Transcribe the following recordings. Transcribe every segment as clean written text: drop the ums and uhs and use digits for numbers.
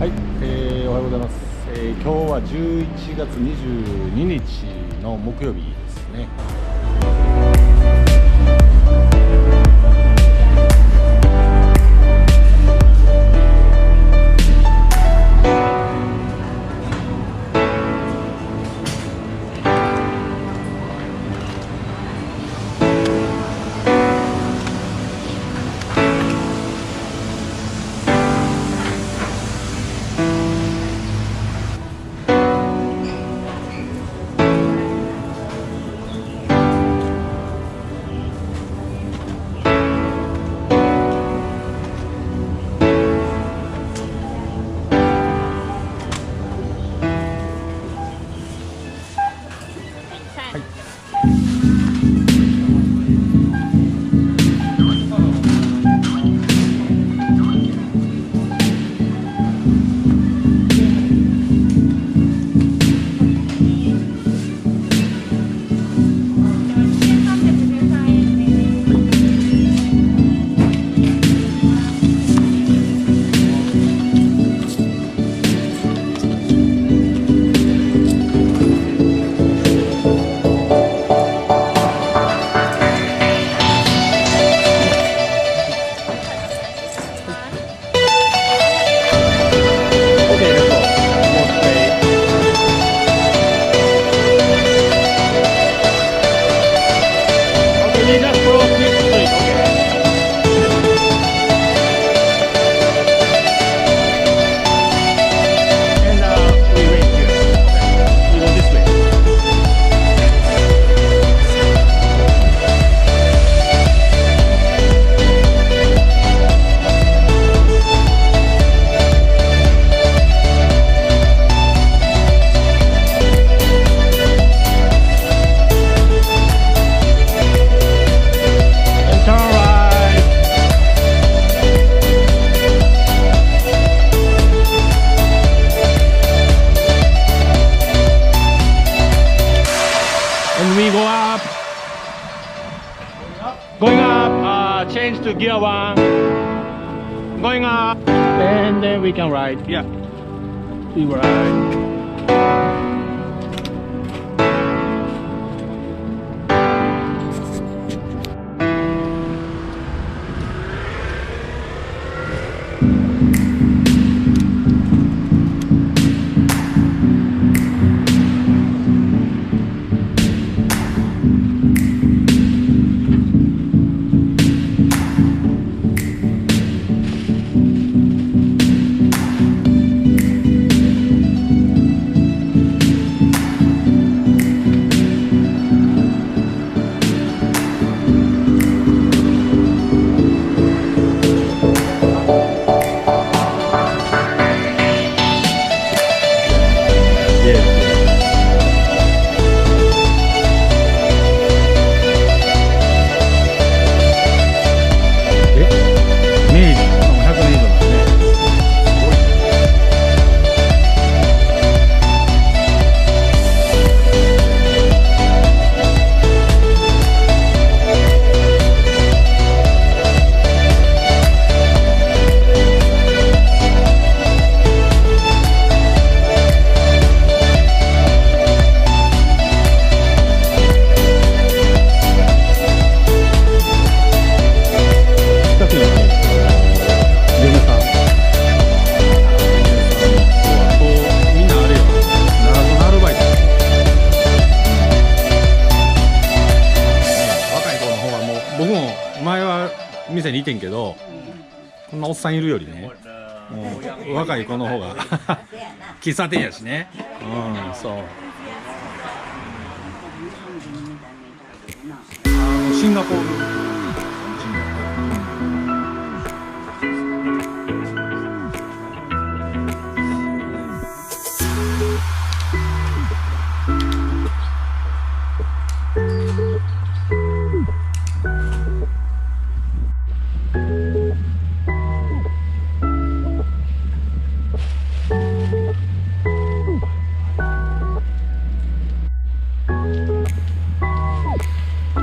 はい、おはようございます。今日は11月22日の木曜日ですね。Change to gear 1. Going up. And then we can ride. Yeah. We ride.店にいてんけど、こんなおっさんいるよりね、若い子の方が喫茶店やしね。そう。シンガポール。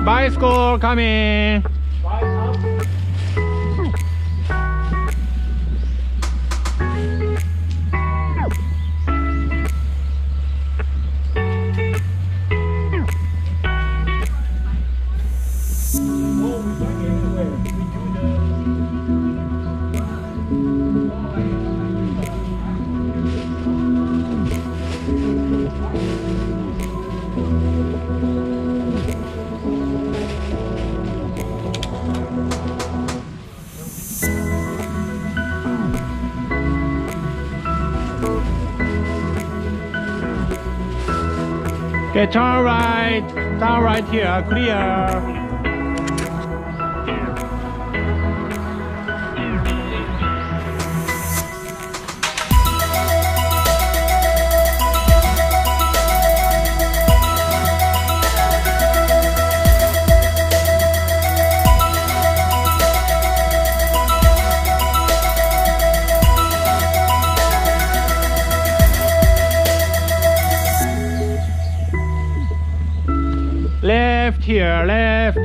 Bicycle coming. Okay, turn right here, clear. Left here, left.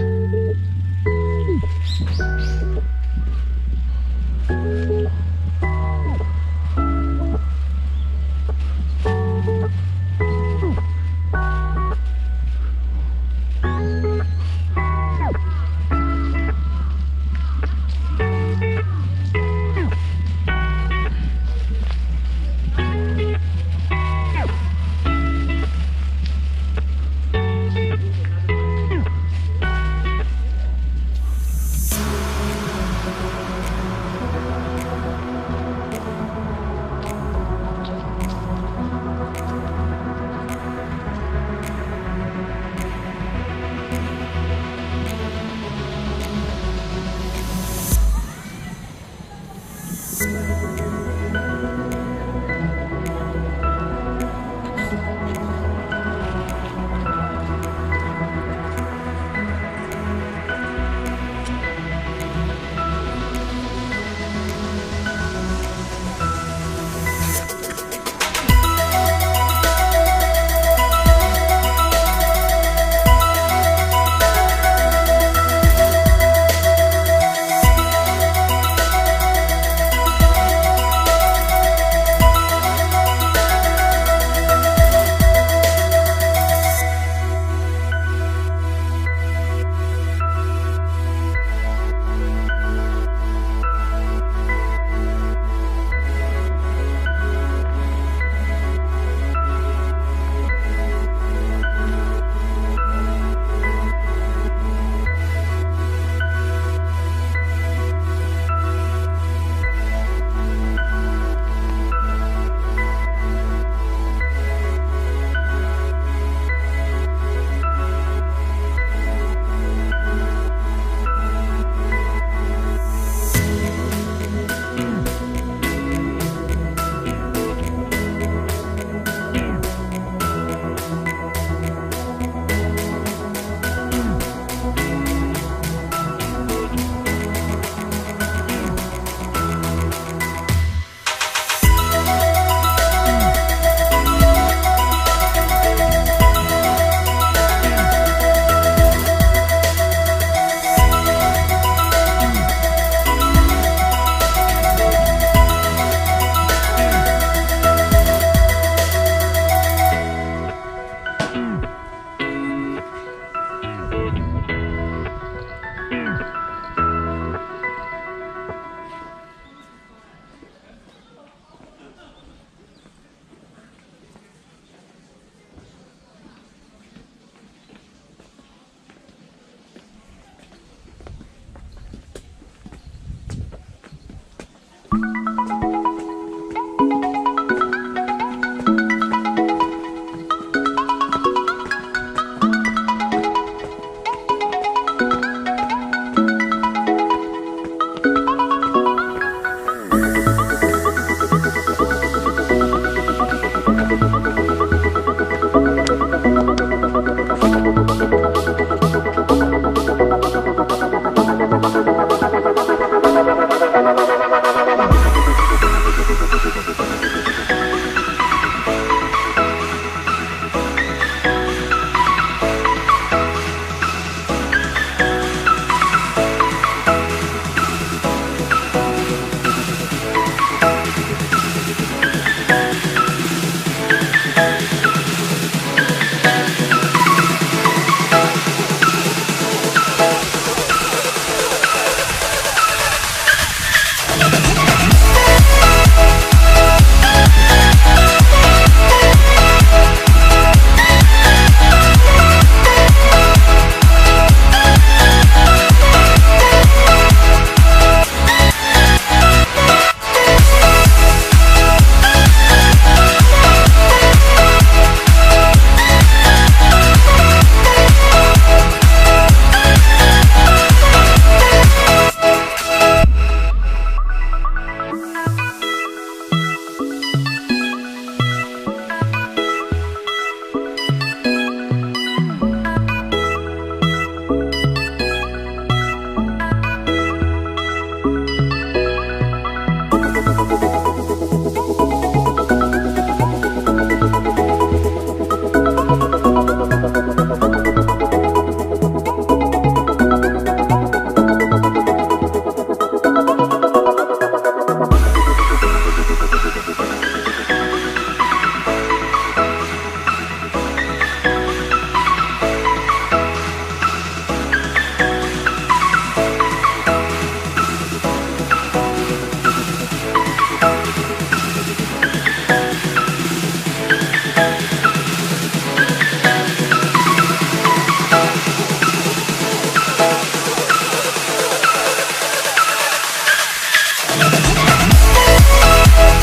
ありがとうございます。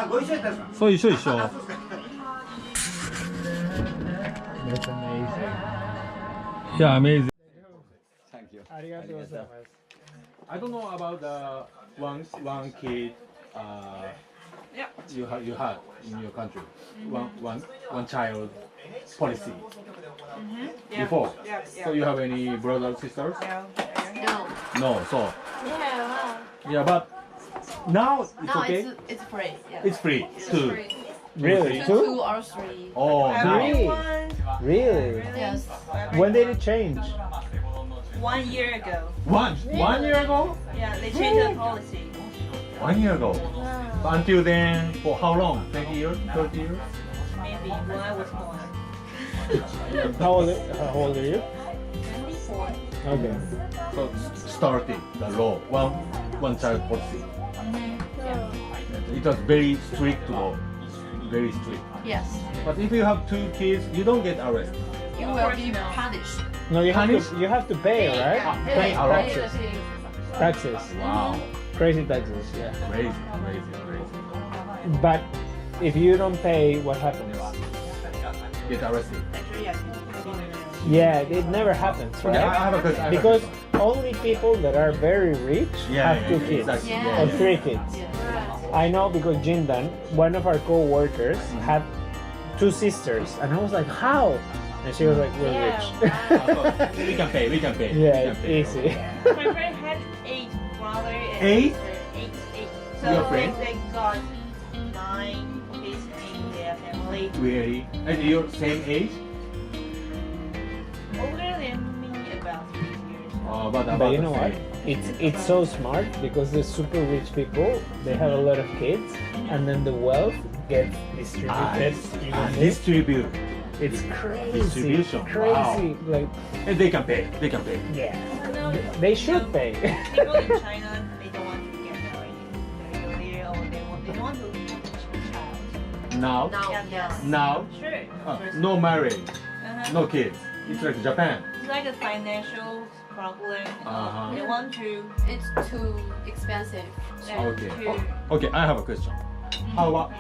ご一緒やったんですか。そう、一緒一緒。 That's amazing. Yeah, amazing. Thank you. ありがとうございます。 I don't know about the one kid you had in your country. One child policy before. So you have any brothers sisters? No. No. So Yeah, yeah, but now it's no, okay. it's free. Yeah. It's free too. Really? Two Two? or three. Oh, now. Three? Really? Yes. When did it change? 1 year ago. One year ago. Yeah, they changed the policy. 1 year ago. Until then, for how long? 20 years? 30 years? Maybe when I was born. How old are you? 24. Okay. So started the law, one child policy. It was very strict law, very strict. Yes. But if you have 2 kids, you don't get arrested. You will be punished. No, you have to pay, right? Pay a lot. Taxes. Wow, Crazy taxes, yeah. crazy. But if you don't pay, what happens? Get arrested. Actually, yes. Yeah, it never happens, right? Yeah, I have a question. Because only people that are very rich have 2 kids. Exactly. Yeah. Or 3 kids. Yeah. I know because Jindan, one of our co-workers, had 2 sisters, and I was like, how? And she was like, we're rich. We can pay. Yeah, it's easy. My friend had 8 brothers and 8? sisters. 8. So Your friend? they got 9 kids in their family. Really? And you're same age? Older than me about 3 years. But you know what? It's so smart because the super rich people, they have a lot of kids, and then the wealth gets distributed evenly. Distribute. It's crazy. Distribution. Crazy. Like, And they can pay. yeah. No, They should pay. people in China, they don't want to get married very early, or they don't want to have a child. Now? Now, yes. Now? Sure. No marriage, Uh-huh. no kids. It's like Japan. It's like a financial problem. Uh-huh. They want to. It's too expensive. Okay. To, Okay, I have a question. How about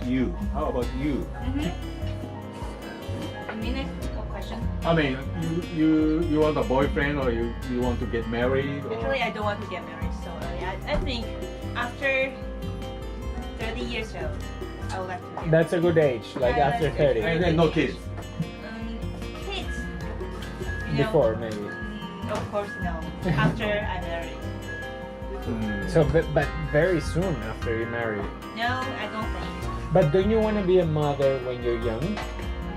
you? How about you? I mean, what question? I mean, you want a boyfriend or you want to get married? Or? Actually, I don't want to get married so early. I think after 30 years old, I would like to get That's a good age, like Yeah, after that's 30. And then no kids. Kids. Before, maybe. Of course, no. After I marry. So, but very soon after you marry. No, I don't think. But don't you want to be a mother when you're young?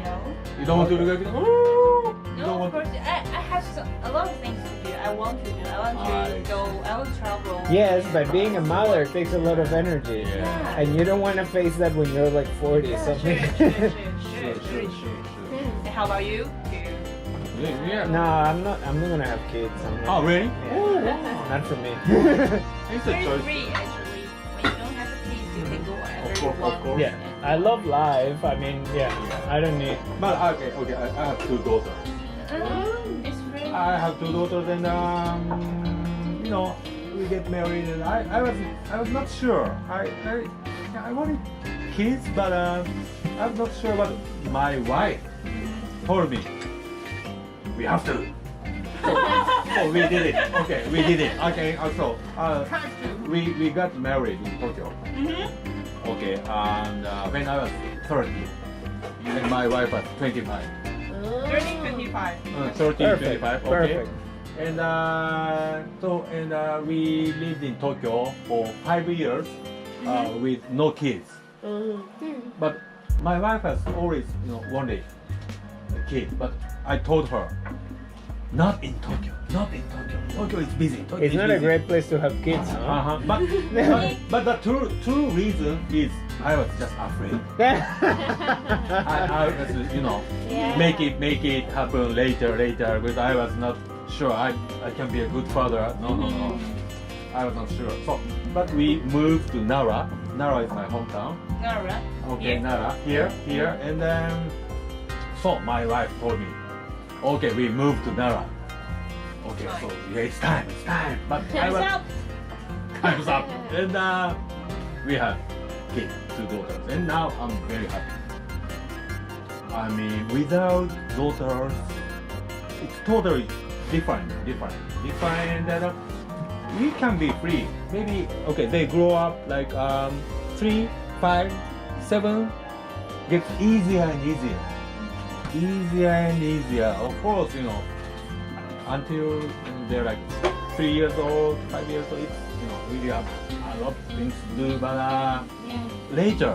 No. You don't want to look at it? No, of course. I have a lot of things to do. I want to do. I want to go. I want to travel. Yes, but being a mother takes a lot of energy. Yeah. And you don't want to face that when you're like 40 or something. Sure. And how about you? Yeah. No, I'm not gonna have kids. Oh, really? Not for me. It's a Very choice. free actually. When you don't have a kid, you can go wherever you Of want. course. Yeah, I love life. I mean, yeah, I don't need. But okay. I have 2 daughters. It's free. I have 2 daughters, and we get married, and I was not sure. I wanted kids, but I'm not sure. But my wife told me we have to. So we did it. Okay, we did it. Okay, also we got married in Tokyo. Okay, and when I was 30, and my wife was 25. 30, 25. 30, Perfect. 25. Okay. Perfect. And so and we lived in Tokyo for 5 years with no kids. But my wife has always, wanted a kid. But I told her, not in Tokyo, not in Tokyo. Tokyo is busy. Tokyo It's is not a busy. great place to have kids, huh? But the true reason is I was just afraid. I was, Yeah. make it happen later, because I was not sure I can be a good father. No. I was not sure. So, but we moved to Nara. Nara is my hometown. Nara. Okay, Here. Nara, here, and then so my wife told me, okay, we moved to Nara. Okay, so yeah, it's time. But I Time's was up. time's up, and we have kids, 2 daughters, and now I'm very happy. I mean, without daughters, it's totally different. That we can be free. Maybe okay, they grow up like 3, 5, 7, gets easier and easier. Of course, until they're like 3 years old, 5 years old, it's we have a lot of things to do. But later,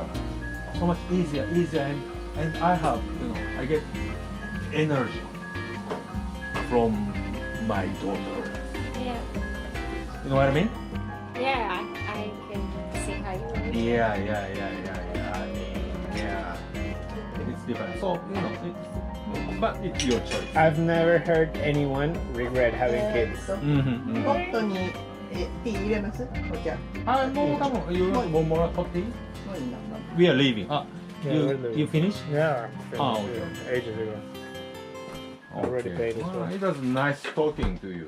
so much easier, and I have, I get energy from my daughter. Yeah. You know what I mean? Yeah, I can see how you mean. Yeah. I mean, yeah, it's different. So but it's your choice. I've never heard anyone regret having kids. ポットにティー入れます？お茶。もう多分、もう取っていい？もういいな。 We are leaving. Yeah, you we're leaving. you finish? Yeah, okay. ages ago. Already paid as well. It was nice talking to you.